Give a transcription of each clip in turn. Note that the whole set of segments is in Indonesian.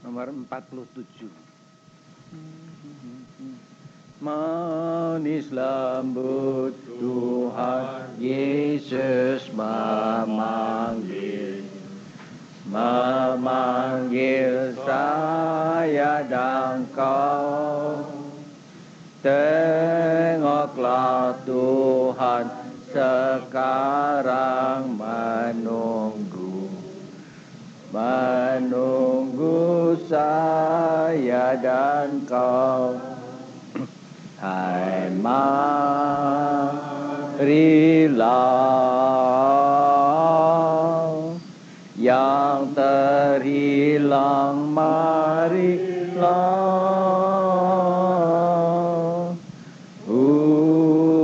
nomor 47. Manis lembut Tuhan Yesus memanggil saya dan kau. Tengoklah Tuhan sekarang menunggu saya dan kau. Hai marilah yang terhilang, marilah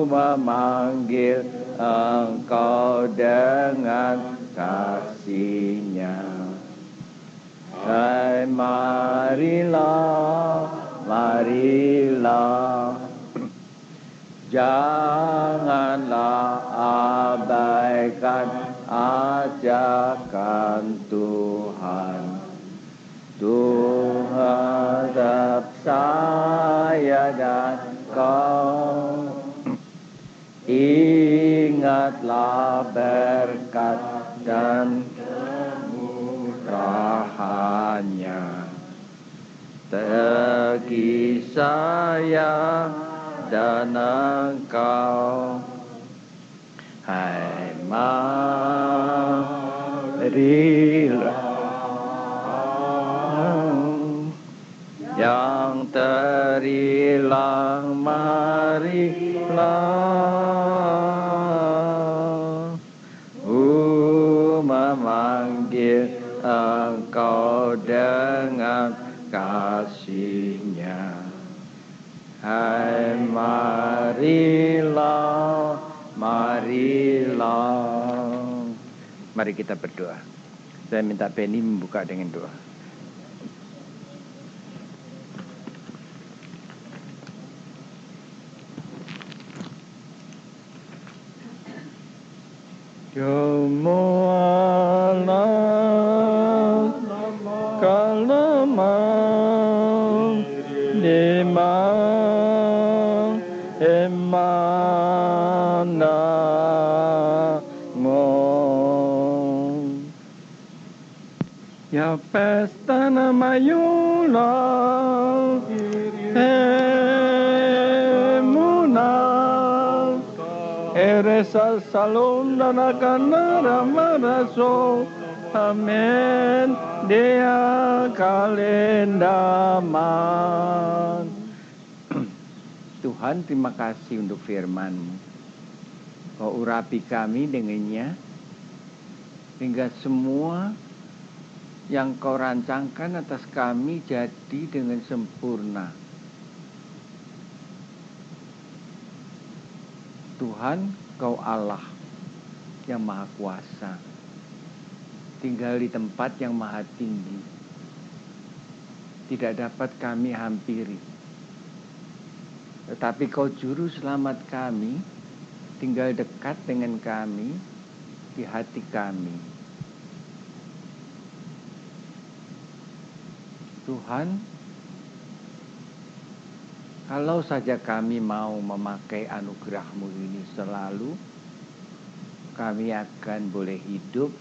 memanggil engkau dengan kasih-Nya. Hai marilah, janganlah abaikan ajakan Tuhan. Tuhan tetap saya dan kau. Ingatlah berkat dan kemurahan-Nya, bagi saya dan engkau. Hai marilah yang terhilang, marilah memanggil engkau dengan kasih-Nya. Hai marilah. Mari kita berdoa. Saya minta Benny membuka dengan doa. Semualah kalaman demang emanamon ya pesta namayula eres al salón dan akan ramaraso, amen dia kalendaman. Tuhan, terima kasih untuk firman-Mu. Kau urapi kami dengannya, sehingga semua yang Kau rancangkan atas kami jadi dengan sempurna. Tuhan, Kau Allah yang Maha Kuasa, tinggal di tempat yang maha tinggi. Tidak dapat kami hampiri. Tetapi Kau Juru Selamat kami, tinggal dekat dengan kami, di hati kami. Tuhan, kalau saja kami mau memakai anugerah-Mu ini selalu, kami akan boleh hidup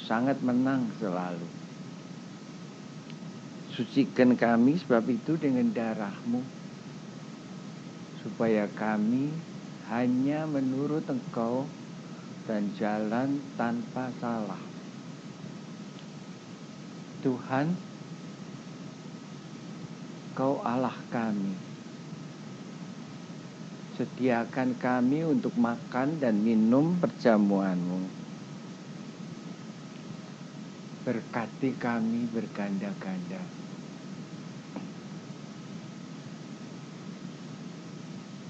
sangat menang selalu. Sucikan kami sebab itu dengan darah-Mu, supaya kami hanya menurut Engkau dan jalan tanpa salah. Tuhan, Kau Allah kami. Sediakan kami untuk makan dan minum perjamuan-Mu. Berkati kami berganda-ganda.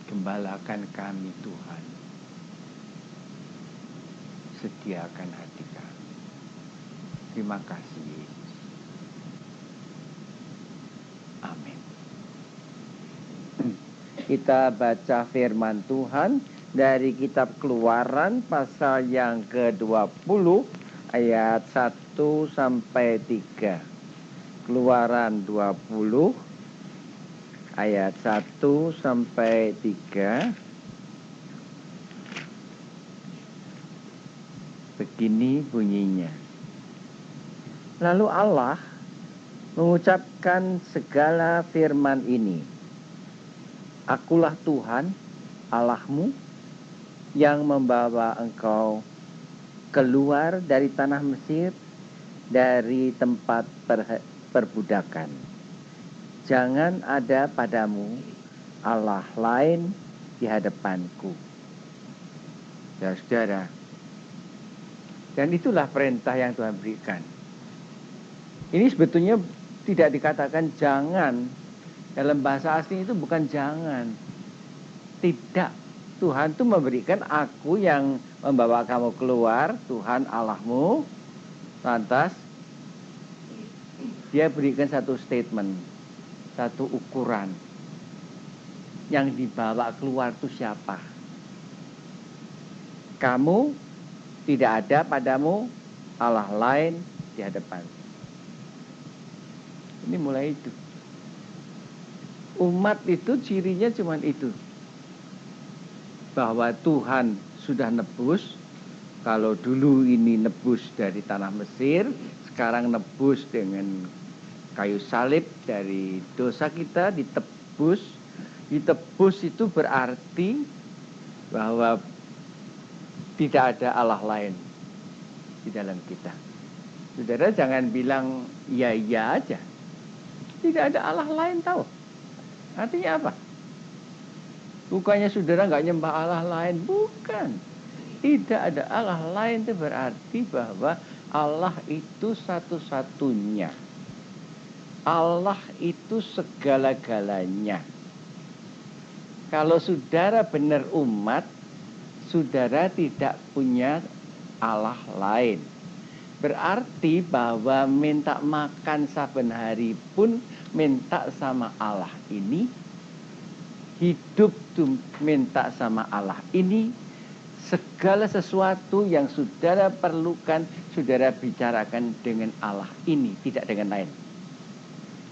Gembalakan kami Tuhan. Sediakan hati kami. Terima kasih Yesus. Amin. Kita baca firman Tuhan dari kitab Keluaran pasal yang ke-20 ayat 1 sampai 3. Keluaran 20 ayat 1 sampai 3. Begini bunyinya. Lalu Allah mengucapkan segala firman ini. Akulah Tuhan Allahmu yang membawa engkau keluar dari tanah Mesir, dari tempat perbudakan. Jangan ada padamu Allah lain di hadapanku. Ya saudara, dan itulah perintah yang Tuhan berikan. Ini sebetulnya tidak dikatakan jangan. Dalam bahasa asing itu bukan jangan. Tidak. Tuhan itu memberikan aku yang membawa kamu keluar, Tuhan Allahmu. Lantas dia berikan satu statement, satu ukuran. Yang dibawa keluar itu siapa? Kamu tidak ada padamu Allah lain di hadapan. Ini mulai itu. Umat itu cirinya cuma itu. Bahwa Tuhan sudah nebus. Kalau dulu ini nebus dari tanah Mesir, sekarang nebus dengan kayu salib dari dosa kita, ditebus. Ditebus itu berarti bahwa tidak ada Allah lain di dalam kita. Saudara jangan bilang iya aja. Tidak ada Allah lain, tahu. Artinya apa? Bukannya saudara nggak nyembah Allah lain. Bukan. Tidak ada Allah lain itu berarti bahwa Allah itu satu-satunya. Allah itu segala-galanya. Kalau saudara benar umat, saudara tidak punya Allah lain. Berarti bahwa minta makan saben hari pun minta sama Allah ini. Hidup tuh minta sama Allah ini. Segala sesuatu yang saudara perlukan, saudara bicarakan dengan Allah ini, tidak dengan lain.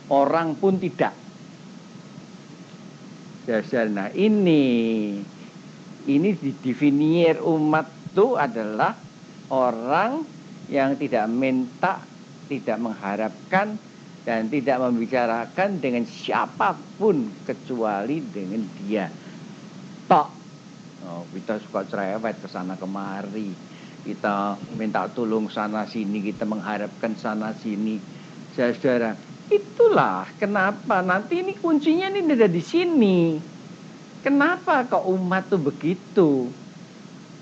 Orang pun tidak. Nah ini didefinir umat itu adalah orang yang tidak minta, tidak mengharapkan, dan tidak membicarakan dengan siapapun kecuali dengan Dia. Tok. Oh, kita suka cerewet ke sana kemari. Kita minta tolong sana sini, kita mengharapkan sana sini. Saudara, itulah kenapa nanti ini kuncinya ini ada di sini. Kenapa kok umat tuh begitu?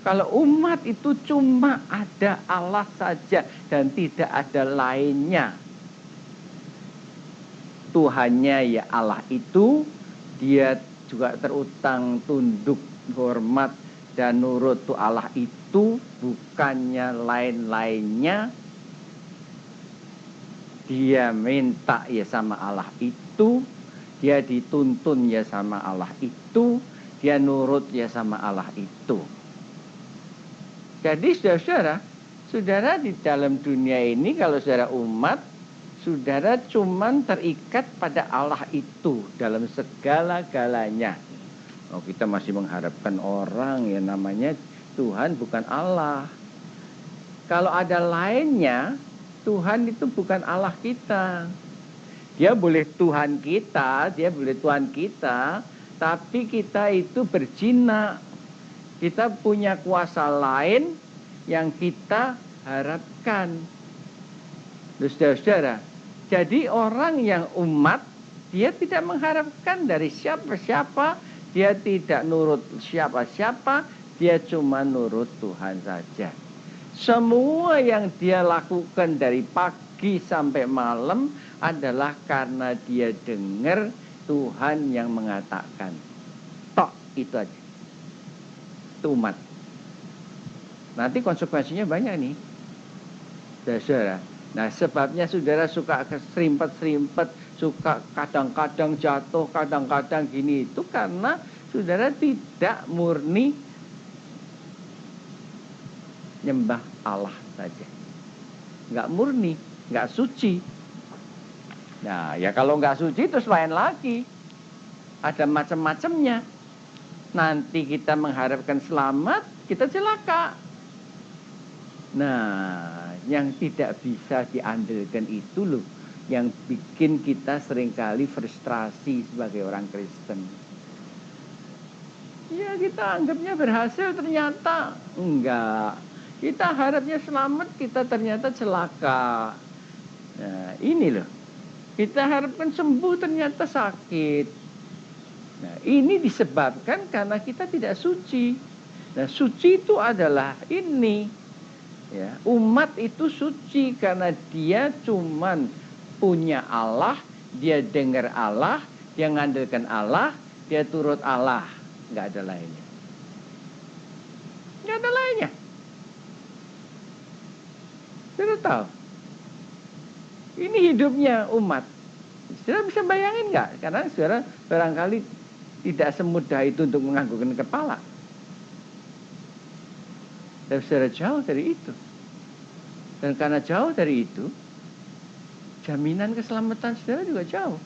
Kalau umat itu cuma ada Allah saja dan tidak ada lainnya. Tuhannya ya Allah itu, dia juga terutang tunduk, hormat dan nurut tuh Allah itu, bukannya lain-lainnya. Dia minta ya sama Allah itu, dia dituntun ya sama Allah itu, dia nurut ya sama Allah itu. Jadi saudara di dalam dunia ini kalau saudara umat, saudara cuman terikat pada Allah itu dalam segala-galanya. Oh, kita masih mengharapkan orang yang namanya Tuhan, bukan Allah. Kalau ada lainnya, Tuhan itu bukan Allah kita. Dia boleh Tuhan kita, dia boleh Tuhan kita, tapi kita itu berjinak. Kita punya kuasa lain yang kita harapkan. Saudara-saudara, jadi orang yang umat, dia tidak mengharapkan dari siapa-siapa, dia tidak nurut siapa-siapa, dia cuma nurut Tuhan saja. Semua yang dia lakukan dari pagi sampai malam adalah karena dia dengar Tuhan yang mengatakan. Tok, itu aja. Itu umat. Nanti konsekuensinya banyak nih. Saudara. Nah sebabnya saudara suka keserimpet-serimpet, suka kadang-kadang jatuh, kadang-kadang gini, itu karena saudara tidak murni nyembah Allah saja. Nggak murni, nggak suci. Nah, ya kalau nggak suci terus lain lagi. Ada macam-macamnya. Nanti kita mengharapkan selamat, kita celaka. Nah, yang tidak bisa diandalkan itu loh, yang bikin kita seringkali frustrasi sebagai orang Kristen. Ya kita anggapnya berhasil, ternyata enggak. Kita harapnya selamat, kita ternyata celaka. Nah, ini loh. Kita harapkan sembuh, ternyata sakit. Nah, ini disebabkan karena kita tidak suci. Nah, suci itu adalah ini. Ya, umat itu suci karena dia cuman punya Allah, dia dengar Allah, dia ngandalkan Allah, dia turut Allah. Nggak ada lainnya. Nggak ada lainnya. Saudara tahu? Ini hidupnya umat. Saudara bisa bayangin nggak? Karena saudara barangkali tidak semudah itu untuk menganggukkan kepala. Dan saudara jauh dari itu. Dan karena jauh dari itu, jaminan keselamatan saudara juga jauh.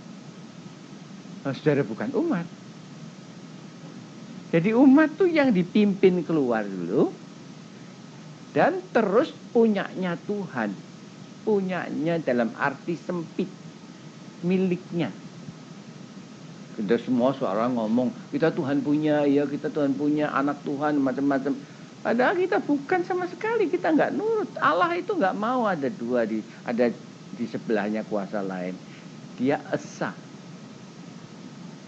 Nah, saudara bukan umat. Jadi umat tuh yang dipimpin keluar dulu dan terus punyanya Tuhan. Punyanya dalam arti sempit, miliknya. Kita semua suara ngomong, kita Tuhan punya, ya kita Tuhan punya, anak Tuhan, macam-macam. Padahal kita bukan sama sekali, kita nggak nurut. Allah itu nggak mau ada dua, ada di sebelahnya kuasa lain. Dia esa.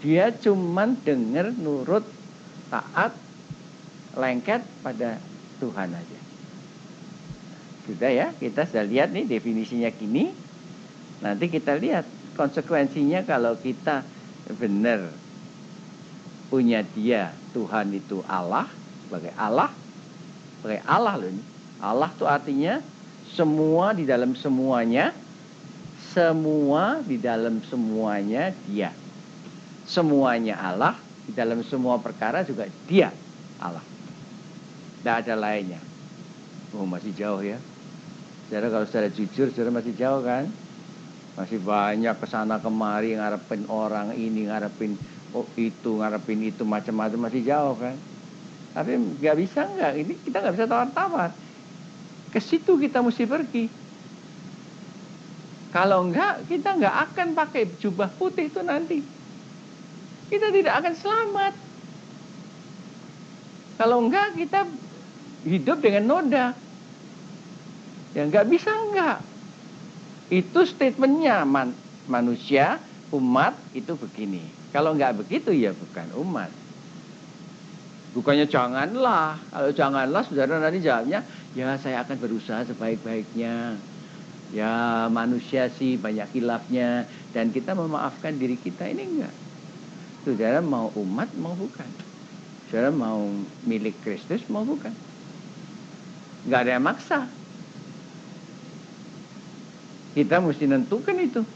Dia cuman dengar, nurut, taat, lengket pada Tuhan aja. Sudah ya, kita sudah lihat nih definisinya gini. Nanti kita lihat konsekuensinya kalau kita benar punya dia, Tuhan itu Allah, sebagai Allah loh ini. Allah itu artinya semua di dalam semuanya, semua di dalam semuanya dia. Semuanya Allah, di dalam semua perkara juga dia Allah. Tidak ada lainnya. Oh, masih jauh ya. Saudara kalau saudara jujur, saudara masih jauh kan? Masih banyak kesana kemari ngarepin orang ini, ngarepin ngarepin itu, macam-macam, masih jauh kan? Tapi nggak bisa nggak, ini kita nggak bisa tawar-tawar. Ke situ kita mesti pergi. Kalau enggak, kita nggak akan pakai jubah putih itu nanti. Kita tidak akan selamat. Kalau enggak, kita hidup dengan noda. Ya nggak bisa enggak. Itu statementnya manusia, umat itu begini. Kalau nggak begitu ya bukan umat. Bukannya janganlah. Kalau janganlah saudara nanti jawabnya, ya saya akan berusaha sebaik-baiknya. Ya manusia sih banyak khilafnya. Dan kita memaafkan diri kita, ini enggak. Saudara mau umat mau bukan. Saudara mau milik Kristus mau bukan. Nggak ada yang maksa. Kita mesti nentukan itu.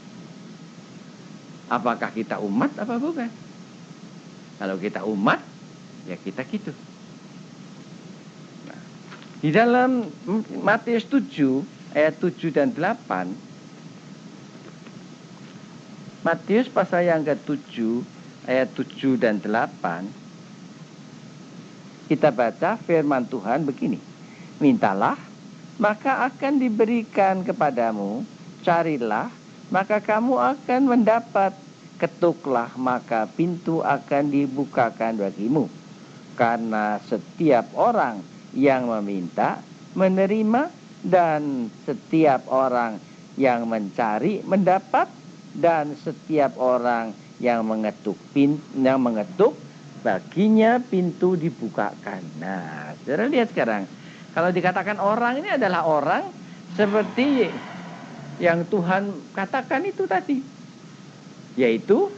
Apakah kita umat apa bukan? Kalau kita umat, ya kita gitu. Nah, di dalam Matius 7, ayat 7 dan 8, Matius pasal yang ke-7, ayat 7 dan 8, kita baca firman Tuhan begini. Mintalah, maka akan diberikan kepadamu. Carilah, maka kamu akan mendapat. Ketuklah, maka pintu akan dibukakan bagimu. Karena setiap orang yang meminta, menerima, dan setiap orang yang mencari, mendapat, dan setiap orang yang mengetuk, baginya pintu dibukakan. Nah, saudara lihat sekarang. Kalau dikatakan orang ini adalah orang seperti yang Tuhan katakan itu tadi. Yaitu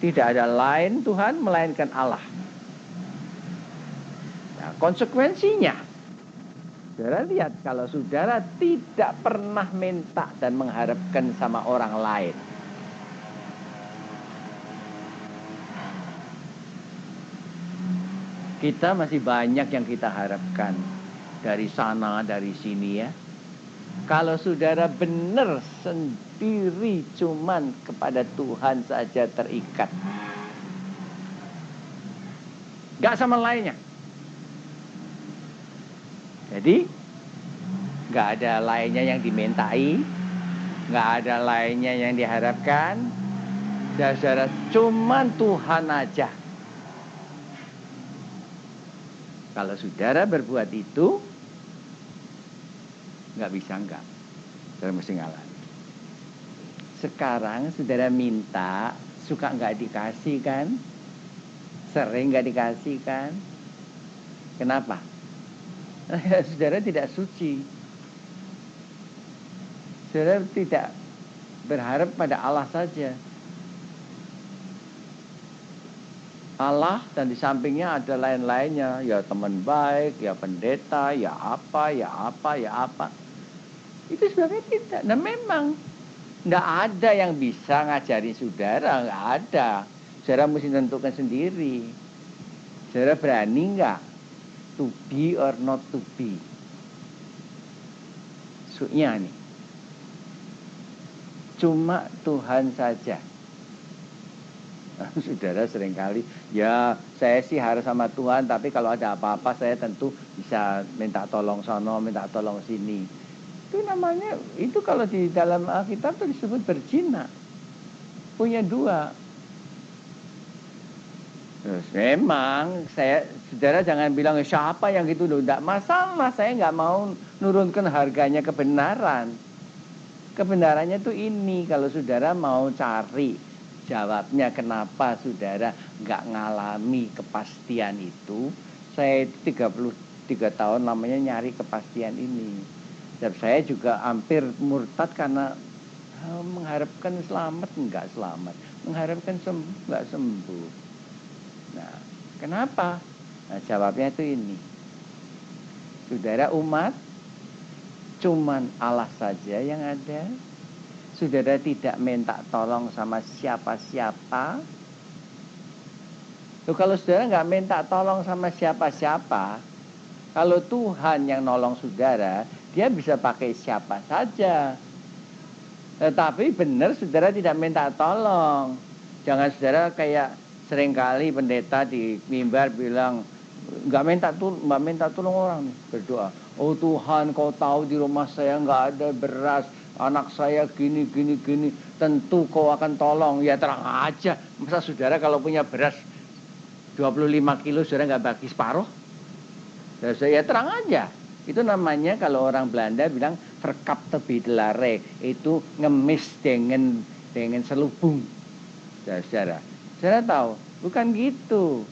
tidak ada lain Tuhan melainkan Allah. Nah, konsekuensinya, saudara lihat kalau saudara tidak pernah minta dan mengharapkan sama orang lain. Kita masih banyak yang kita harapkan dari sana, dari sini ya. Kalau saudara benar sendiri cuman kepada Tuhan saja terikat, gak sama lainnya. Jadi gak ada lainnya yang dimintai, gak ada lainnya yang diharapkan. Saudara cuman Tuhan aja. Kalau saudara berbuat itu, gak bisa enggak. Saudara mesti ngalah. Sekarang saudara minta, suka gak dikasih kan? Sering gak dikasih kan? Kenapa? Saudara tidak suci. Saudara tidak berharap pada Allah saja. Allah dan di sampingnya ada lain-lainnya. Ya teman baik, ya pendeta, ya apa. Itu sebenarnya tidak. Nah memang tidak ada yang bisa ngajari saudara. Nggak ada. Saudara mesti tentukan sendiri. Saudara berani nggak? To be or not to be. Maksudnya nih. Cuma Tuhan saja. Saudara seringkali, ya saya sih harus sama Tuhan, tapi kalau ada apa-apa saya tentu bisa minta tolong sono, minta tolong sini. Itu namanya, itu kalau di dalam Alkitab itu disebut berzina. Punya dua. Terus memang saudara jangan bilang siapa yang gitu loh, tidak masalah, saya nggak mau nurunkan harganya kebenaran. Kebenarannya tuh ini, kalau saudara mau cari jawabnya kenapa saudara nggak ngalami kepastian itu. Saya 33 tahun lamanya nyari kepastian ini. Dan saya juga hampir murtad karena mengharapkan selamat nggak selamat, mengharapkan sembuh nggak sembuh. Nah, kenapa? Nah, jawabnya itu ini. Saudara umat, cuman Allah saja yang ada. Saudara tidak minta tolong sama siapa-siapa. Loh, kalau saudara nggak minta tolong sama siapa-siapa, kalau Tuhan yang nolong saudara, dia bisa pakai siapa saja. Tetapi benar saudara tidak minta tolong. Jangan saudara kayak seringkali pendeta di mimbar bilang, nggak minta tolong orang, berdoa. Oh Tuhan, kau tahu di rumah saya nggak ada beras. Anak saya gini. Tentu kau akan tolong. Ya terang aja. Masa saudara kalau punya beras 25 kilo saudara nggak bagi separuh? Ya terang aja. Itu namanya kalau orang Belanda bilang verkaptebedelare. Itu ngemis dengan selubung. Saudara tahu? Bukan gitu.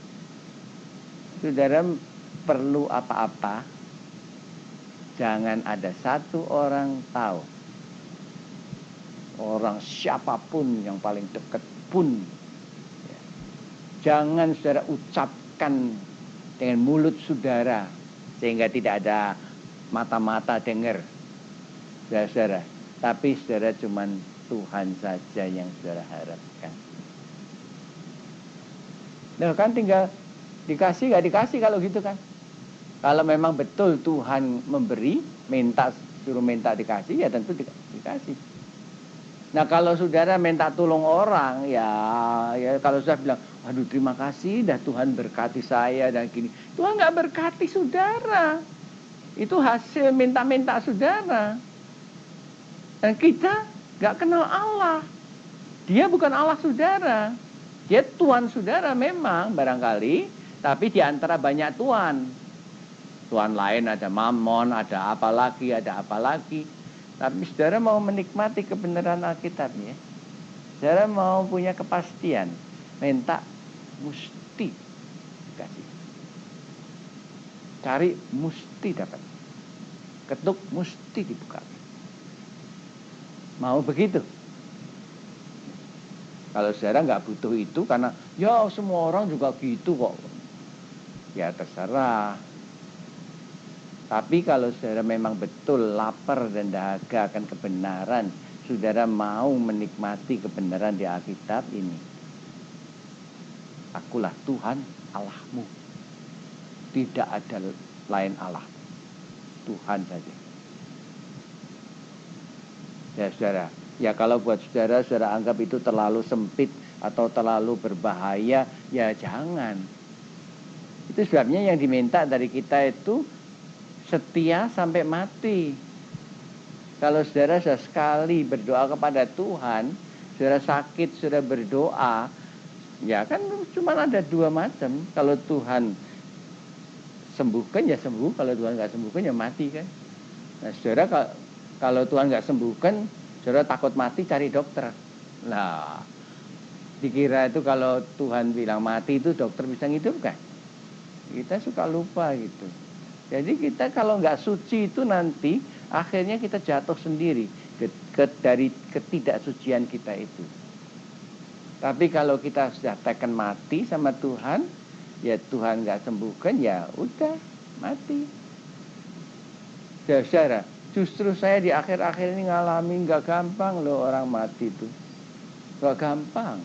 Saudara perlu apa-apa, jangan ada satu orang tahu. Orang siapapun yang paling dekat pun, ya, jangan saudara ucapkan dengan mulut saudara sehingga tidak ada mata-mata dengar, saudara. Tapi saudara cuman Tuhan saja yang saudara harapkan. Nah kan tinggal dikasih gak dikasih kalau gitu kan. Kalau memang betul Tuhan memberi, suruh minta dikasih, ya tentu dikasih. Nah kalau saudara minta tolong orang, ya kalau saudara bilang, aduh terima kasih dah Tuhan berkati saya dan gini. Tuhan gak berkati saudara. Itu hasil minta-minta saudara. Dan kita gak kenal Allah. Dia bukan Allah saudara. Dia Tuhan saudara memang barangkali, tapi di antara banyak Tuhan. Tuhan lain ada Mammon, ada apa lagi. Tapi saudara mau menikmati kebenaran Alkitab ya. Saudara mau punya kepastian, minta mesti kasih. Cari mesti dapat. Ketuk mesti dibuka. Mau begitu? Kalau saudara nggak butuh itu karena ya semua orang juga gitu kok. Ya terserah. Tapi kalau saudara memang betul lapar dan dahaga akan kebenaran, saudara mau menikmati kebenaran di Alkitab ini. Akulah Tuhan Allahmu. Tidak ada lain Allah. Tuhan saja. Ya saudara, ya kalau buat saudara, saudara anggap itu terlalu sempit atau terlalu berbahaya, ya jangan. Itu sebabnya yang diminta dari kita itu setia sampai mati. Kalau saudara sudah sekali berdoa kepada Tuhan, saudara sakit, saudara berdoa, ya kan cuma ada dua macam. Kalau Tuhan sembuhkan ya sembuh, kalau Tuhan nggak sembuhkan ya mati kan. Nah saudara, kalau Tuhan nggak sembuhkan, saudara takut mati cari dokter. Nah, dikira itu kalau Tuhan bilang mati itu dokter bisa ngidupkan. Kita suka lupa gitu. Jadi kita kalau nggak suci itu nanti akhirnya kita jatuh sendiri dari ketidaksucian kita itu. Tapi kalau kita sudah teken mati sama Tuhan, ya Tuhan nggak sembuhkan, ya udah mati. Saudara, justru saya di akhir-akhir ini ngalami nggak gampang loh orang mati itu. Nggak gampang.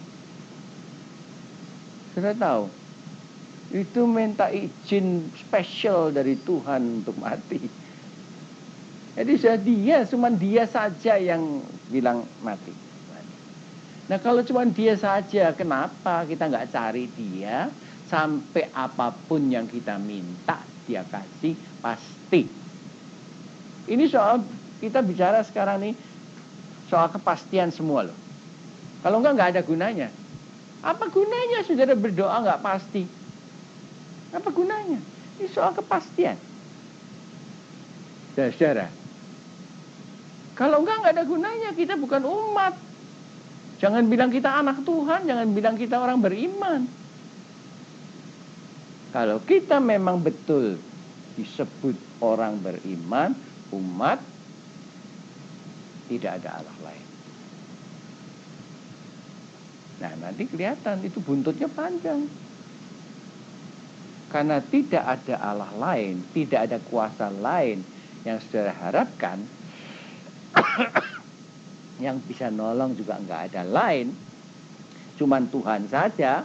Saudara tahu, itu minta izin spesial dari Tuhan untuk mati. Jadi cuma dia saja yang bilang mati. Nah kalau cuma dia saja, kenapa kita nggak cari dia sampai apapun yang kita minta dia kasih pasti. Ini soal kita bicara sekarang nih soal kepastian semua loh. Kalau nggak ada gunanya. Apa gunanya saudara berdoa nggak pasti? Apa gunanya? Ini soal kepastian. Saudara, kalau nggak ada gunanya, kita bukan umat. Jangan bilang kita anak Tuhan, jangan bilang kita orang beriman. Kalau kita memang betul disebut orang beriman, umat, tidak ada Allah lain. Nah, nanti kelihatan itu buntutnya panjang. Karena tidak ada Allah lain, tidak ada kuasa lain yang saudara harapkan, yang bisa nolong juga nggak ada lain, cuman Tuhan saja.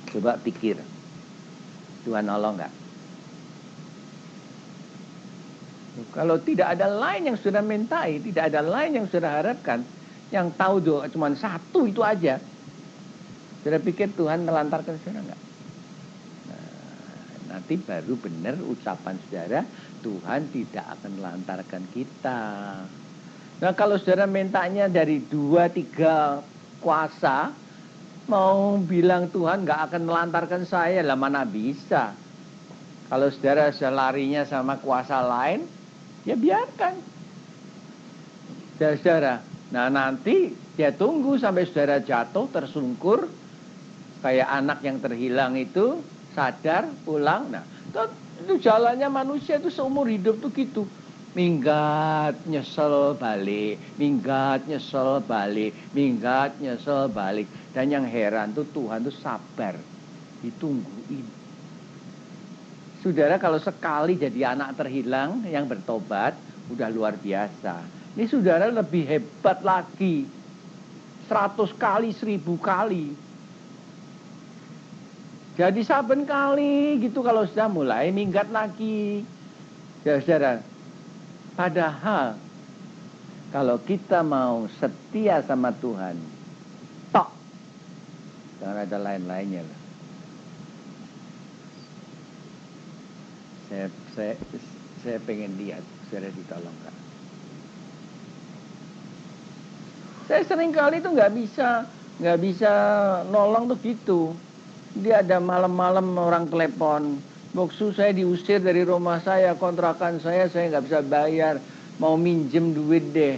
Coba pikir, Tuhan nolong nggak? Kalau tidak ada lain yang sudah mintai, tidak ada lain yang sudah harapkan, yang tahu doa cuma satu itu aja, sudah pikir Tuhan melantarkan saudara nggak? Nah, nanti baru benar ucapan saudara, Tuhan tidak akan melantarkan kita. Nah kalau saudara mintanya dari 2-3 kuasa, mau bilang Tuhan nggak akan melantarkan saya, lah mana bisa. Kalau saudara larinya sama kuasa lain, ya biarkan. Saudara, nah nanti dia tunggu sampai saudara jatuh tersungkur, kayak anak yang terhilang itu, sadar, pulang. Nah itu jalannya manusia itu seumur hidup tuh gitu. Minggat, nyesel, balik. Minggat, nyesel, balik. Minggat, nyesel, balik. Dan yang heran tuh Tuhan tuh sabar. Ditungguin. Saudara kalau sekali jadi anak terhilang yang bertobat, udah luar biasa. Ini saudara lebih hebat lagi. 100 kali, 1000 kali. Jadi saben kali gitu kalau sudah mulai minggat lagi. Ya saudara, padahal kalau kita mau setia sama Tuhan, tok, jangan ada lain-lainnya lah. Saya pengen lihat, saudara ditolong Kak. Saya sering kali tuh nggak bisa nolong tuh gitu. Dia ada malam-malam orang telepon, Boksu saya diusir dari rumah saya, kontrakan saya nggak bisa bayar, mau minjem duit deh.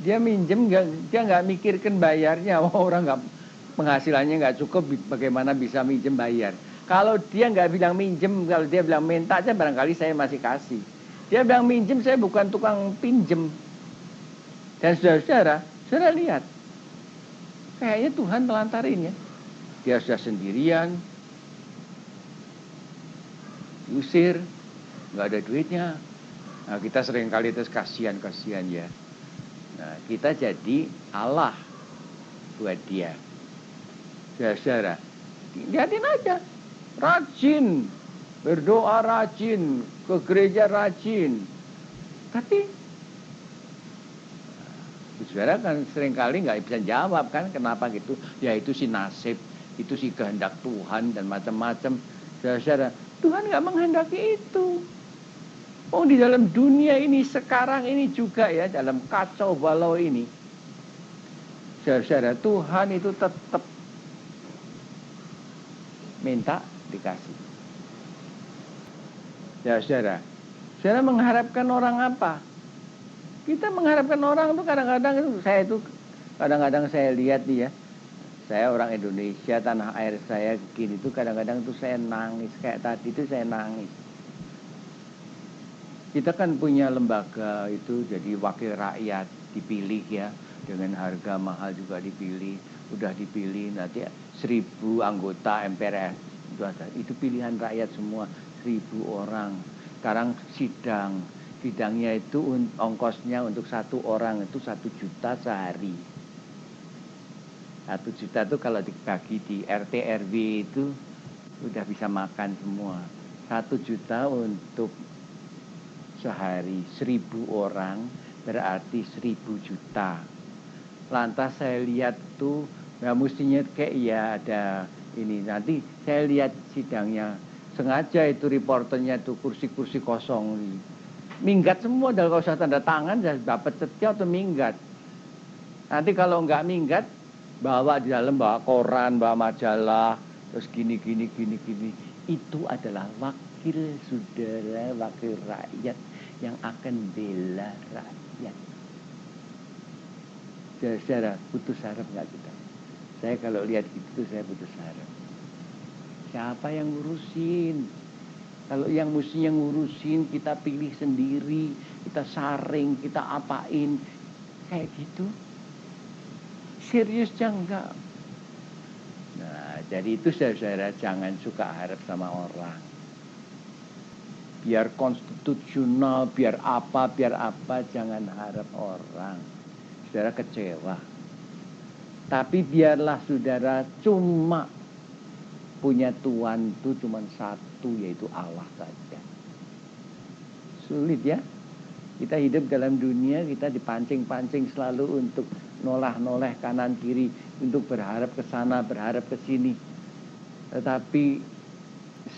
Dia minjem, dia nggak mikirkan bayarnya, orang nggak penghasilannya nggak cukup, bagaimana bisa minjem bayar. Kalau dia nggak bilang minjem, kalau dia bilang minta aja barangkali saya masih kasih. Dia bilang minjem, saya bukan tukang pinjem. Dan saudara lihat, kayaknya Tuhan melantarin ya. Dia sudah sendirian, diusir, nggak ada duitnya. Nah kita sering kali terus kasihan ya. Nah kita jadi Allah buat dia. Saudara, lihatin aja, rajin berdoa rajin, ke gereja rajin. Tapi saudara kan seringkali nggak bisa jawab kan kenapa gitu. Ya itu sih nasib, itu sih kehendak Tuhan dan macam-macam. Saudara, Tuhan nggak menghendaki itu. Oh, di dalam dunia ini sekarang ini juga ya, dalam kacau balau ini, saudara, Tuhan itu tetap minta dikasih. Ya saudara, saudara mengharapkan orang apa? Kita mengharapkan orang itu kadang-kadang saya lihat nih ya, saya orang Indonesia, tanah air saya gini tuh kadang-kadang tuh saya nangis, kayak tadi itu saya nangis. Kita kan punya lembaga itu jadi wakil rakyat dipilih ya, dengan harga mahal juga dipilih, udah dipilih nanti 1000 anggota MPR itu pilihan rakyat semua 1000 orang. Sekarang sidangnya itu ongkosnya untuk 1 orang itu 1 juta sehari. 1 juta itu kalau dibagi di RT RW itu udah bisa makan semua. 1 juta untuk sehari 1000 orang berarti 1000 juta. Lantas saya lihat tuh, ya mestinya kayak ya ada ini. Nanti saya lihat sidangnya, sengaja itu reporternya tuh kursi-kursi kosong. Minggat semua, kalau usah tanda tangan, saya dapat setia atau minggat. Nanti kalau nggak minggat, bawa di dalam, bawa koran, bawa majalah, terus gini. Itu adalah wakil saudara, wakil rakyat yang akan bela rakyat. Saudara, putus harap nggak kita? Saya kalau lihat gitu, saya putus harap. Siapa yang ngurusin? Kalau yang mestinya ngurusin, kita pilih sendiri, kita saring, kita apain, kayak gitu. Serius enggak? Nah, jadi itu saudara jangan suka harap sama orang. Biar konstitusional, biar apa, jangan harap orang. Saudara kecewa. Tapi biarlah saudara cuma punya Tuhan itu cuma satu, yaitu Allah saja. Sulit ya. Kita hidup dalam dunia, kita dipancing-pancing selalu untuk noleh-noleh kanan kiri, untuk berharap ke sana, berharap ke sini. Tetapi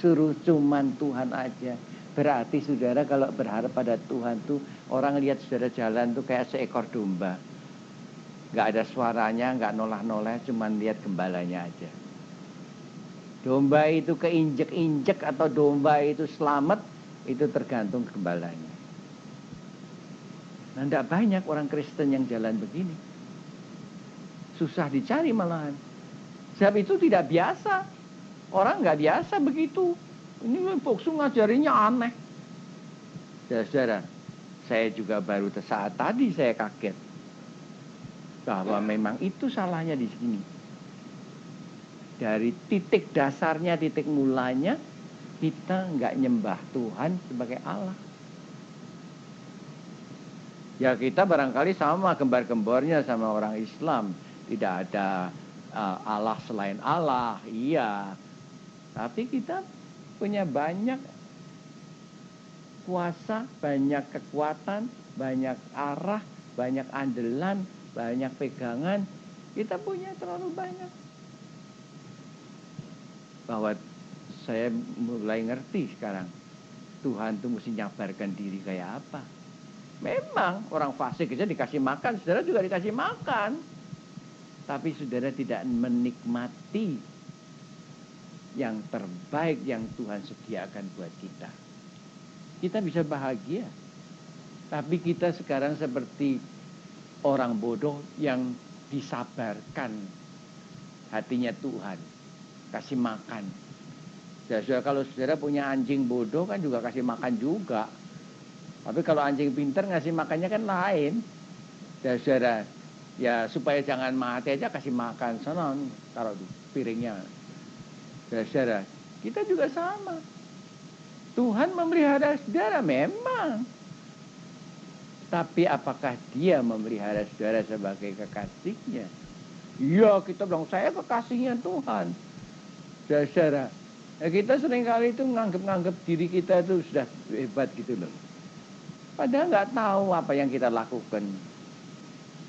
suruh cuman Tuhan aja. Berarti saudara kalau berharap pada Tuhan tuh, orang lihat saudara jalan tuh kayak seekor domba. Gak ada suaranya, gak noleh-noleh, cuman lihat gembalanya aja. Domba itu keinjek-injek atau domba itu selamat, itu tergantung gembalanya. Nah, tidak banyak orang Kristen yang jalan begini. Susah dicari malahan. Sebab itu tidak biasa. Orang nggak biasa begitu. Ini Boksu ngajarinya aneh. Saudara, saya juga baru saat tadi saya kaget. Bahwa memang itu salahnya di sini. Dari titik dasarnya, titik mulanya, kita nggak nyembah Tuhan sebagai Allah. Ya kita barangkali sama gembar-gembornya sama orang Islam. Tidak ada Allah selain Allah, iya. Tapi kita punya banyak kuasa, banyak kekuatan, banyak arah, banyak andalan, banyak pegangan. Kita punya terlalu banyak. Bahwa saya mulai ngerti sekarang. Tuhan tuh mesti nyabarkan diri kayak apa. Memang orang fasik aja dikasih makan, saudara juga dikasih makan. Tapi saudara tidak menikmati yang terbaik yang Tuhan sediakan buat kita. Kita bisa bahagia. Tapi kita sekarang seperti orang bodoh yang disabarkan hatinya Tuhan. Kasih makan. Saudara, kalau saudara punya anjing bodoh kan juga kasih makan juga. Tapi kalau anjing pintar ngasih makannya kan lain. Saudara, ya supaya jangan mati aja kasih makan. Sana taruh di piringnya. Saudara, kita juga sama. Tuhan memelihara saudara memang. Tapi apakah dia memelihara saudara sebagai kekasihnya? Iya, kita bilang saya kekasihnya Tuhan. Saudara, Ya, kita seringkali itu nganggep diri kita itu sudah hebat gitu loh. Padahal nggak tahu apa yang kita lakukan.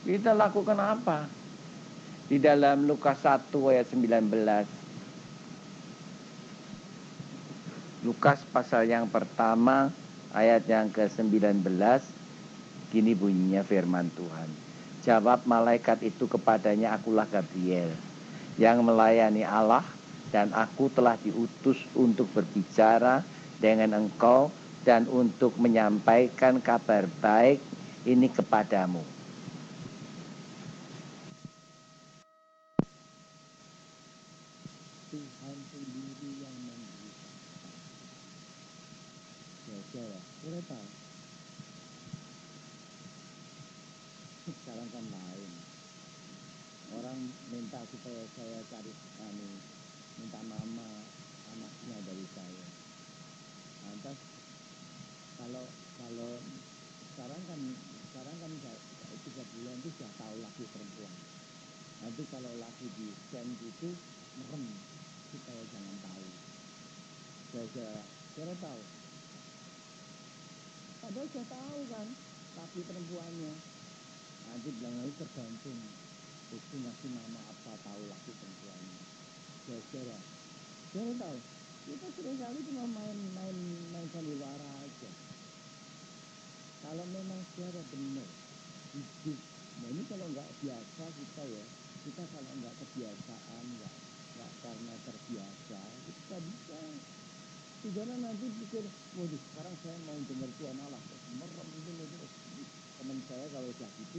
Kita lakukan apa? Di dalam Lukas 1 ayat 19. Lukas pasal yang pertama ayat yang ke-19. Gini bunyinya firman Tuhan. Jawab malaikat itu kepadanya, akulah Gabriel, yang melayani Allah, dan aku telah diutus untuk berbicara dengan engkau dan untuk menyampaikan kabar baik ini kepadamu. Tuhan sendiri yang memberitakan. Ya, sudah tahu. Sekarang kan lain. Orang minta supaya saya cari minta nama anaknya dari saya. Lantas kalau sekarang kan 3 bulan itu sudah tahu laki perempuan. Nanti kalau laki di scan gitu merem supaya jangan tahu. Saya tahu. Padahal sudah tahu kan laki perempuannya. Nanti bilang lagi tergantung itu ngasih nama apa, tahu laki perempuannya. Saya tahu. Kita seringkali cuma main sandiwara aja. Kalau memang secara benar hidup, nah ini kalau nggak biasa kita kalau nggak kebiasaan, nggak karena terbiasa, kita bisa. Saudara nanti pikir, waduh sekarang saya mau dengar Tuhan Allah, merem itu. Teman saya kalau sudah gitu,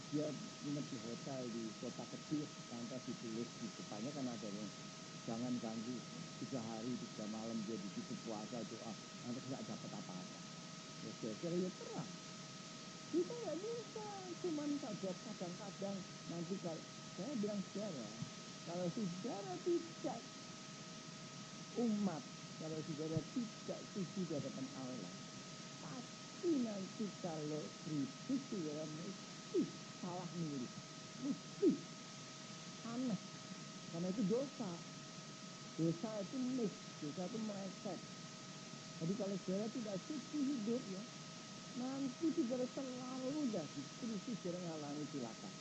dia nginep di hotel di kota kecil, lantas ditulis di depannya kan ada yang jangan ganggu 3 hari 3 malam dia di situ puasa doa, nanti nggak dapat apa-apa. Kira-kira ya terang. Kita nggak bisa, cuman saja kadang-kadang nanti kalau saya bilang saudara, kalau saudara tidak umat, kalau saudara tidak suci di hadapan Allah, pasti nanti kalau kritis saudara mesti salah milih, mesti aneh, karena itu dosa itu dosa itu meleset. Jadi kalau saudara tidak suci hidup ya, nanti saudara selalu dah krisis saudara ngalami silakan.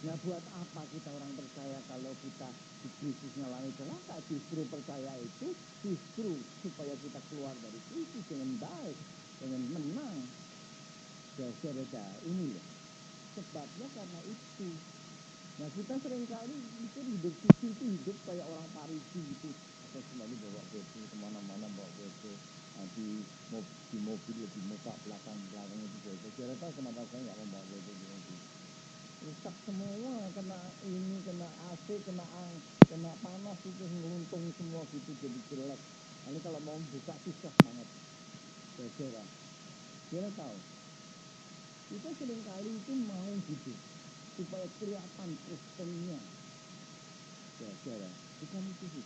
Nah buat apa kita orang percaya kalau kita di krisis ngalami celaka? Justru percaya itu justru supaya kita keluar dari krisis dengan baik, dengan menang. Saudara, ini ya sebabnya karena itu. Nah kita seringkali mikir hidup suci itu hidup kayak orang Parisi gitu, atau selalu bawa baju kemana-mana bawa baju, di mobil di muka belakangnya juga. Saudara tahu kenapa saya nggak membawa baju di mobil? Rusak semua, kena ini, kena AC, kena panas itu ngeluntung semua gitu jadi jelek. Nanti kalau mau buka susah banget. Saudara tahu, kita seringkali itu mau gitu supaya kelihatan Kristennya. Saudara, bukan itu.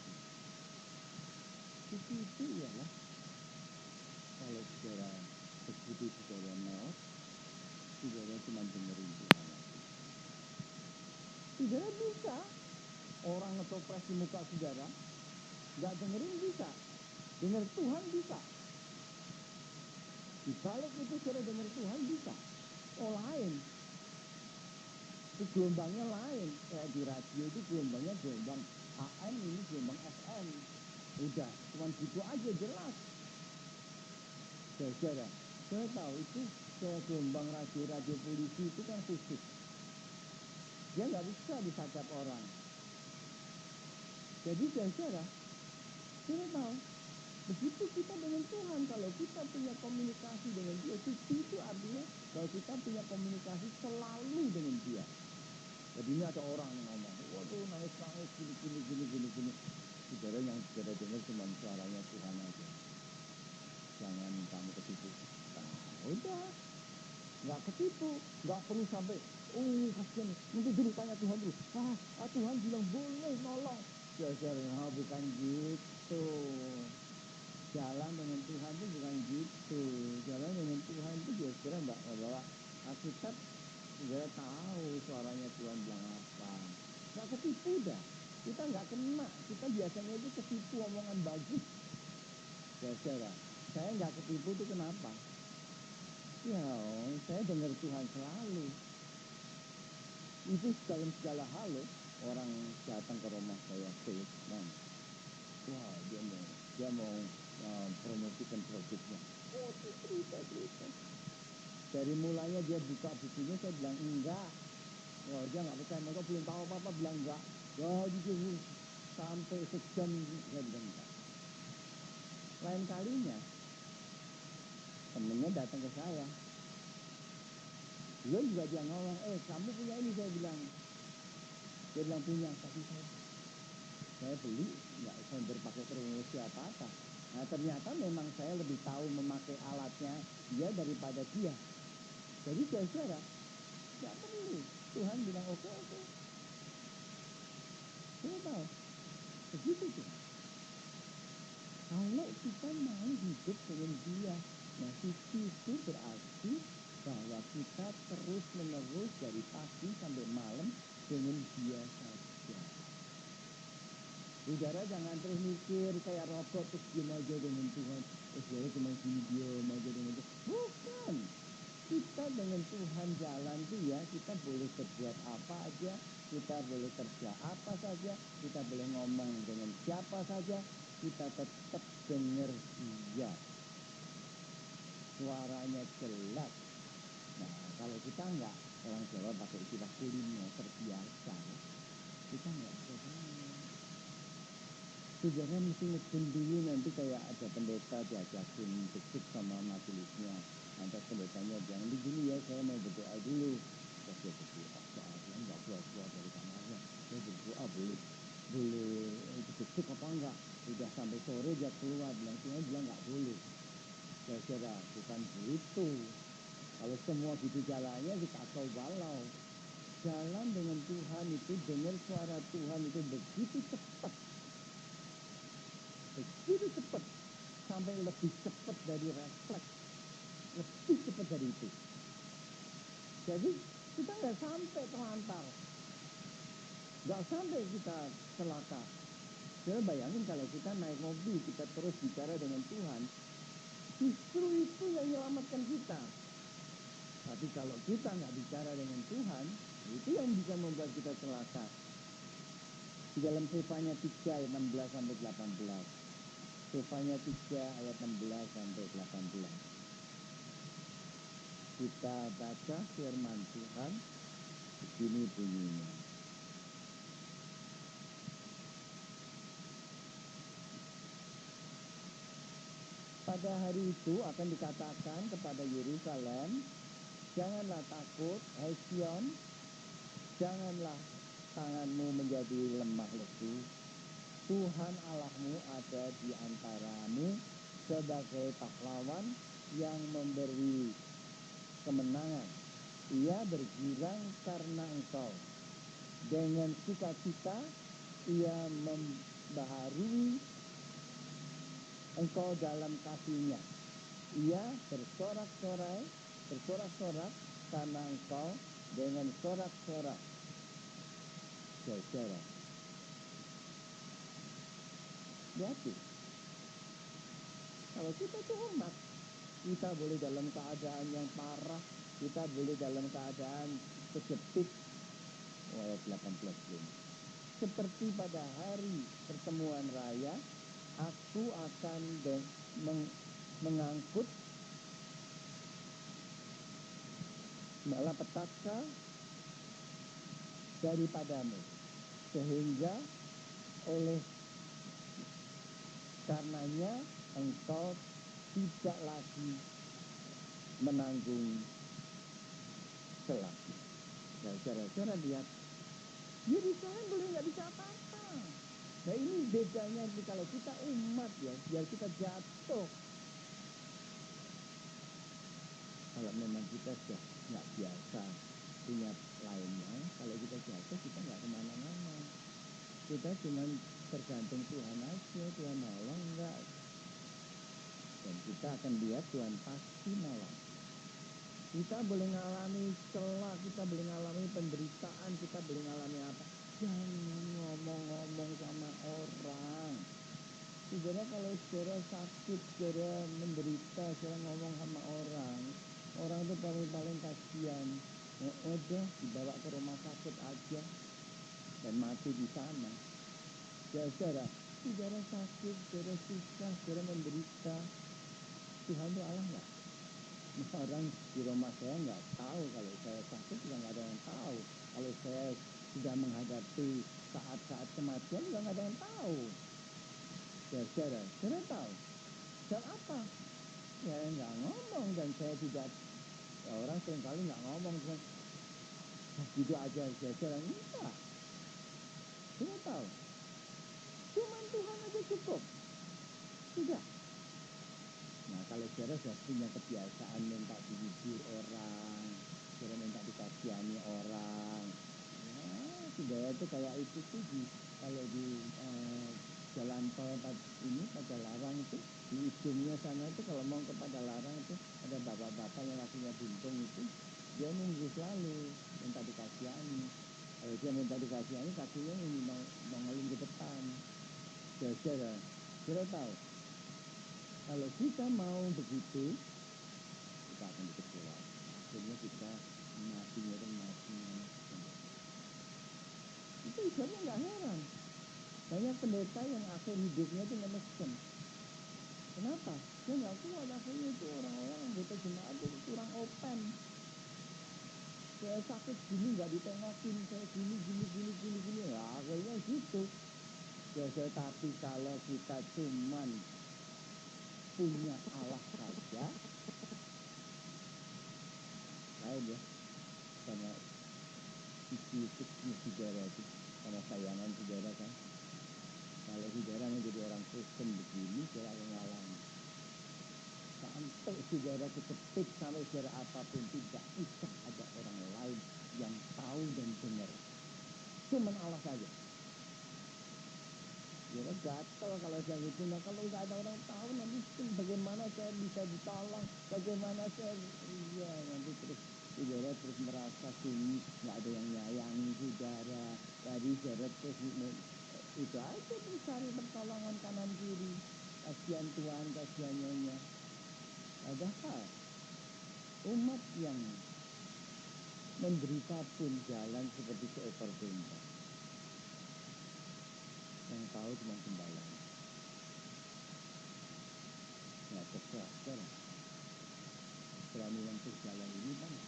Itu ialah kalau saudara begitu saudara melot, saudara cuma dengerin Tuhan. Saudara bisa orang ngetopres di muka saudara, nggak dengerin bisa, dengar Tuhan bisa. Di balik itu saudara dengar Tuhan bisa. Oh lain, itu gelombangnya lain. Kayak di radio itu gelombang AM, ini gelombang FM. Udah, cuma gitu aja jelas. Saudara, saya tahu itu gelombang radio polisi itu kan khusus. Dia nggak bisa disadap orang. Jadi saudara tahu, begitu kita dengan Tuhan, kalau kita punya komunikasi dengan Dia, itu artinya bahwa kita punya komunikasi selalu dengan Dia. Jadi ini ada orang yang ngomong, waduh nangis gini. Saudara yang saudara dengar cuma suaranya Tuhan aja. Jangan kamu ketipu. Nah, udah, nggak ketipu, nggak perlu sampai, kasihan, nanti dulu tanya Tuhan dulu. Tuhan bilang boleh nolong. Saudara, bukan gitu. Jalan dengan Tuhan itu bukan gitu. Jalan dengan Tuhan itu saudara mbak bawa Alkitab, saudara tahu suaranya Tuhan bilang apa. Nggak ketipu dah. kita nggak kena. Kita biasanya itu ketipu omongan bagus. Ya, saudara, saya nggak ketipu itu kenapa? Ya, saya dengar Tuhan selalu. Itu dalam segala hal loh. Orang datang ke rumah saya, salesman. Wah, dia mau promosikan produknya. Oh, cerita. Dari mulanya dia buka bukunya, saya bilang enggak. Wah, dia nggak percaya, mereka belum tahu apa-apa, bilang enggak. Ya, gitu sampai sejam, saya bilang enggak. Lain kalinya, temennya datang ke saya. Dia juga dia ngomong, kamu punya ini, saya bilang. Dia bilang punya, tapi saya beli, nggak saya berpakai promosi apa-apa. Nah, ternyata memang saya lebih tahu memakai alatnya dia daripada dia. Jadi saudara, nggak perlu. Tuhan bilang oke. Saya tahu, begitu Tuhan. Kalau kita mau hidup dengan dia, nah itu berarti bahwa kita terus-menerus dari pagi sampai malam dengan dia saja. Saudara jangan terus mikir kayak robot terus diam aja dengan Tuhan. Saudara cuma gini diam aja dengan Tuhan. Bukan. Kita dengan Tuhan jalan tuh ya, kita boleh berbuat apa aja, kita boleh kerja apa saja, kita boleh ngomong dengan siapa saja, kita tetap dengar dia. Suaranya jelas. Nah, kalau kita enggak, orang Jawa pakai istilah kulino terbiasa, kita enggak bisa dengar. Saudara mesti ngejun dulu, nanti kayak ada pendeta diajakin besuk sama majelisnya. Nanti pendetanya bilang, begini ya, saya mau berdoa dulu. Terus dia berdoa, dia enggak keluar dari kamarnya. Dia berdoa boleh besuk apa enggak? Sudah sampai sore dia keluar, Tuhan bilang enggak boleh. Saudara, bukan begitu. Kalau semua gitu jalannya dikacau balau. Jalan dengan Tuhan itu, dengar suara Tuhan itu begitu cepat. Begitu cepat. Sampai lebih cepat dari refleks. Lebih cepat dari itu. Jadi kita nggak sampai terlantar. Nggak sampai kita celaka. Saya bayangin kalau kita naik mobil, kita terus bicara dengan Tuhan. Justru itu yang menyelamatkan kita. Tapi kalau kita nggak bicara dengan Tuhan, itu yang bisa membuat kita celaka. Di dalam Sefanya 3 ayat 16 sampai 18. Sefanya 3 ayat 16 sampai 18. Kita baca firman Tuhan, begini bunyinya. Pada hari itu akan dikatakan kepada Yerusalem, janganlah takut, hai Sion, janganlah tanganmu menjadi lemah lesu. Tuhan Allahmu ada di antaramu sebagai pahlawan yang memberi kemenangan. Ia bergirang karena engkau. Dengan sukacita ia membaharui engkau dalam kasihnya. Ia bersorak-sorak karena engkau dengan sorak-sorak. Saudara, hati. Kalau kita tuh umat, kita boleh dalam keadaan yang parah, kita boleh dalam keadaan kejepit. Ayat 18 ini. Seperti pada hari pertemuan raya, aku akan mengangkut malapetaka daripadamu, sehingga oleh karenanya engkau tidak lagi menanggung celah. Saudara-saudara lihat, Yerusalem boleh nggak bisa apa-apa. Nah ini bedanya kalau kita umat ya, biar kita jatuh. Kalau memang kita sudah nggak biasa punya lainnya, kalau kita jatuh kita nggak kemana-mana. Kita cuma tergantung Tuhan aja, Tuhan nolong enggak. Dan kita akan lihat Tuhan pasti nolong. Kita boleh ngalami celah, kita boleh ngalami penderitaan, kita boleh ngalami apa. Jangan ngomong-ngomong sama orang. Saudara kalau saudara sakit, saudara menderita, saudara ngomong sama orang itu paling kasihan. Udah dibawa ke rumah sakit aja dan mati di sana. Ya saudara sakit, saudara susah, saudara menderita. Tuhan itu Allah nggak? Orang di rumah saya nggak tahu kalau saya sakit, juga nggak ada yang tahu. Kalau saya sudah menghadapi saat-saat kematian, juga nggak ada yang tahu. Ya saudara tahu. Dan apa? Ya nggak ngomong, dan saya tidak. Ya, orang seringkali nggak ngomong, gitu aja saudara. Enggak. Saya tahu. Cuman Tuhan aja cukup. Tidak. Nah kalau saudara sudah punya kebiasaan minta dihibur orang, saudara minta dikasihani orang, ya saudara itu kayak itu tuh kalau di jalan tol ini pada larang itu, di ujungnya sana itu kalau mau kepada larang itu ada bapak-bapak yang kakinya buntung itu, dia nunggu selalu minta dikasihani. Kalau dia minta dikasihani, kakinya ini nongolin ke depan. Saudara tahu, kalau kita mau begitu, kita akan dikecewakan. Akhirnya kita mati. Itu istilahnya nggak heran. Banyak pendeta yang akhir hidupnya itu ngemesken. Kenapa? Dia nggak kuat, akhirnya itu orang-orang anggota jemaat itu kurang open. Saya sakit gini nggak ditengokin, saya gini. Ya, akhirnya gitu. Tapi kalau kita cuman punya Allah saja, lain ya, karena isi-isi saudara itu, karena sayangan saudara kan. Kalau saudara menjadi orang Kristen begini, saudara akan ngalami. Sampai saudara kecepit, sampai saudara apapun, tidak usah ada orang lain yang tahu dan dengar. Cuman Allah saja. Saudara gatel kalau saya gitu. Nah kalau nggak ada orang tahu, nanti bagaimana saya bisa ditolong, bagaimana saya, iya nanti terus saudara terus merasa sunyi, nggak ada yang nyayangi saudara. Tadi saudara terus itu aja terus cari pertolongan kanan kiri. Kasihan Tuhan, kasihan Nyonya. Padahal umat yang menderita pun jalan seperti seekor domba. Yang tahu cuma gembala. Ya terserah saudara. Berani untuk jalan ini mana?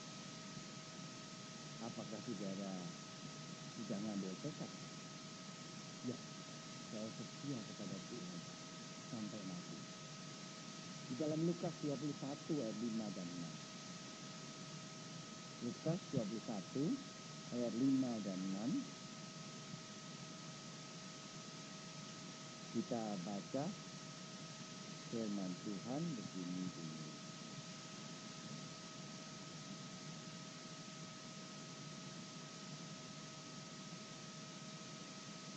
Apakah saudara sudah ngambil tekad? Ya, saya setia kepada Tuhan sampai mati. Di dalam Lukas 21 ayat 5 dan 6. Lukas 21 ayat 5 dan 6. Kita baca firman Tuhan begini.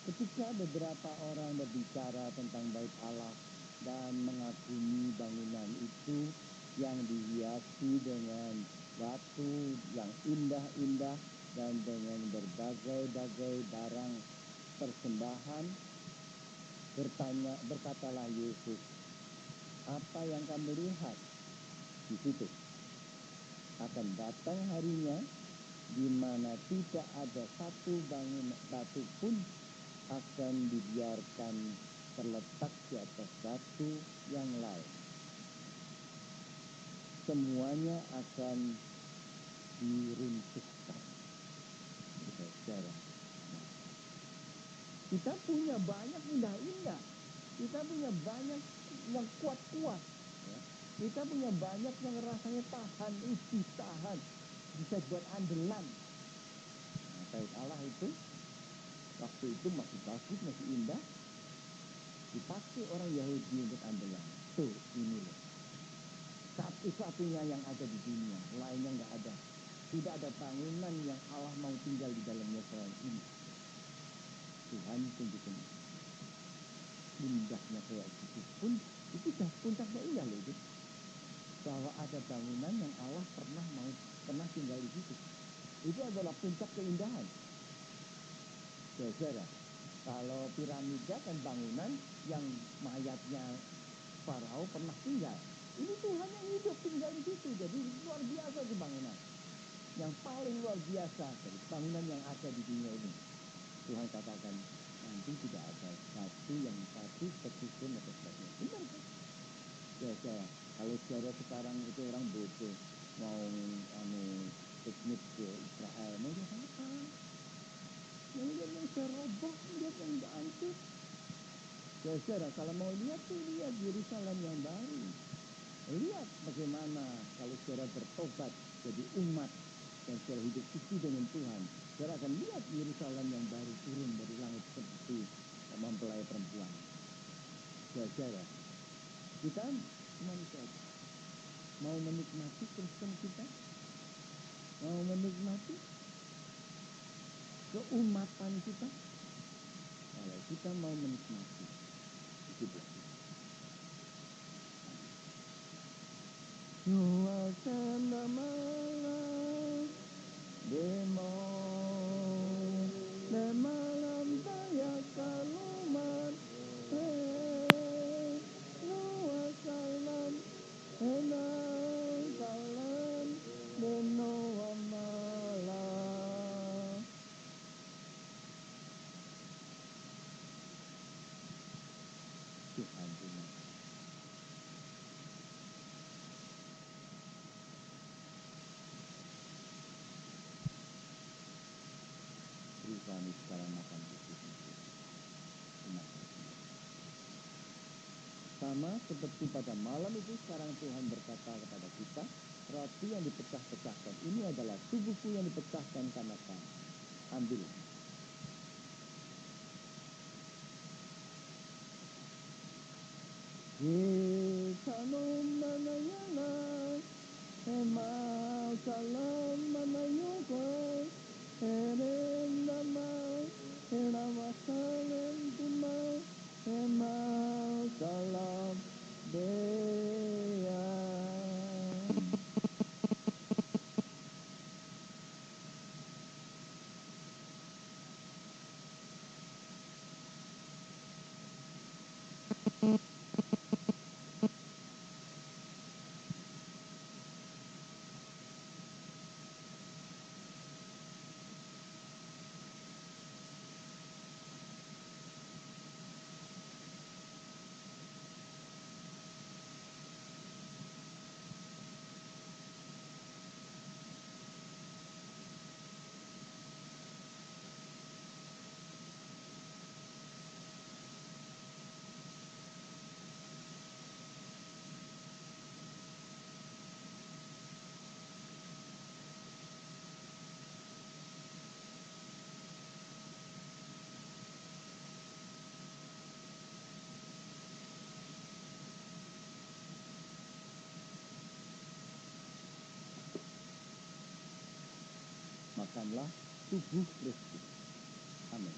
Ketika beberapa orang berbicara tentang bait Allah dan mengagumi bangunan itu yang dihiasi dengan batu yang indah-indah dan dengan berbagai-bagai barang persembahan, berkatalah Yesus, apa yang kamu lihat di situ? Akan datang harinya di mana tidak ada satu batu pun akan dibiarkan terletak di atas batu yang lain. Semuanya akan diruntuhkan. Kita punya banyak indah-indah. Kita punya banyak yang kuat-kuat. Ya. Kita punya banyak yang rasanya tahan, tahan. Bisa buat andalan. Nah, bait Allah itu waktu itu masih bagus, masih indah, dipakai orang Yahudi untuk andalan. Tuh, ini loh. Satu-satunya yang ada di dunia, lainnya nggak ada. Tidak ada bangunan yang Allah mau tinggal di dalamnya selain ini. Tuhan tunjukkan indahnya kayak gitu pun, itu sudah puncaknya indah loh itu. Bahwa ada bangunan yang Allah pernah tinggal di situ. Itu adalah puncak keindahan. Saudara, kalau piramida kan bangunan yang mayatnya Farao pernah tinggal. Ini Tuhan yang hidup tinggal di situ. Jadi luar biasa di bangunan. Yang paling luar biasa dari bangunan yang ada di dunia ini. Tuhan katakan, nanti tidak ada satu petipun atau sebagainya. Benar kan? Ya, kalau saudara sekarang itu orang bodoh mau piknik ke Israel, mau lihat apa? Mau lihat yang serobok, lihat yang hancur. Saudara, kalau mau lihat tuh lihat Yerusalem yang baru. Lihat bagaimana kalau saudara bertobat jadi umat dan saudara hidup suci dengan Tuhan, saudara akan lihat Yerusalem yang baru turun dari langit seperti mempelai perempuan. Saudara, kita manusia mau menikmati Kristen kita, mau menikmati keumatan kita. Kalau kita mau menikmati hiduplah kita. Suasana malam demo dan malam saya kaluman nuasalam enam kalam deno malam. Tuhan Tuhan. Beri kami sekarang makan khusus. Sama seperti pada malam itu sekarang Tuhan berkata kepada kita, roti yang dipecah-pecahkan ini adalah tubuhku yang dipecahkan karena kamu. Ambillah. Salam manayana, emau salam manayuka, erendama, eramasalam timau, emau salam dea. Makanlah tubuh Kristus. Amin.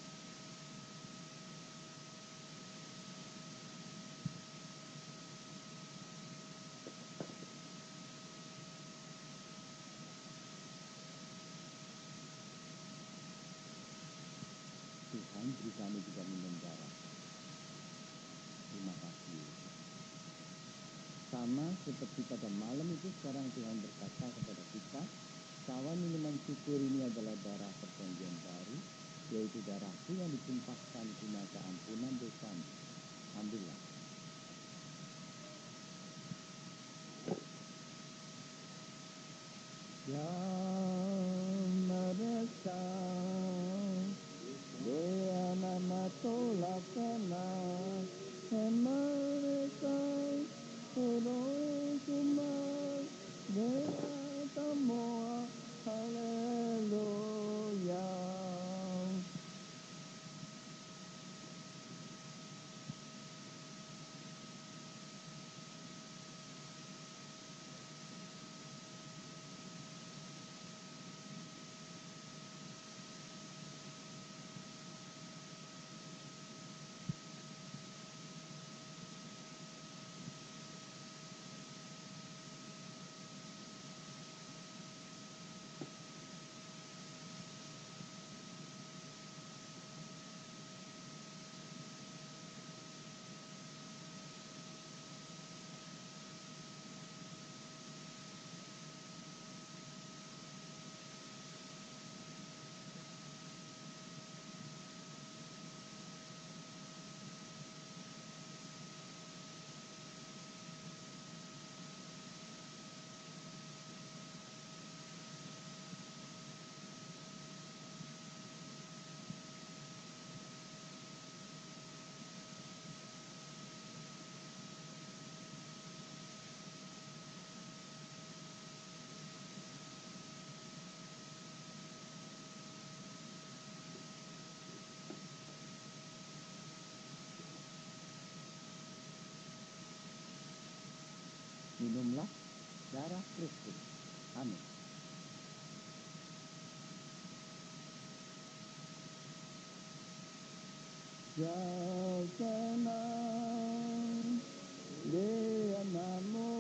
Tuhan beri kami juga minum darah. Terima kasih. Sama seperti pada malam itu sekarang Tuhan berkata kepada kita, cawan minuman syukur ini adalah darah perjanjian baru, yaitu darahku yang ditumpahkan guna keampunan dosamu. Ambillah. Ya mereka dia nama tolakana mereka turun cuma dia semua haleluya. minumlah darah Kristus. Amin. Jangan dia namo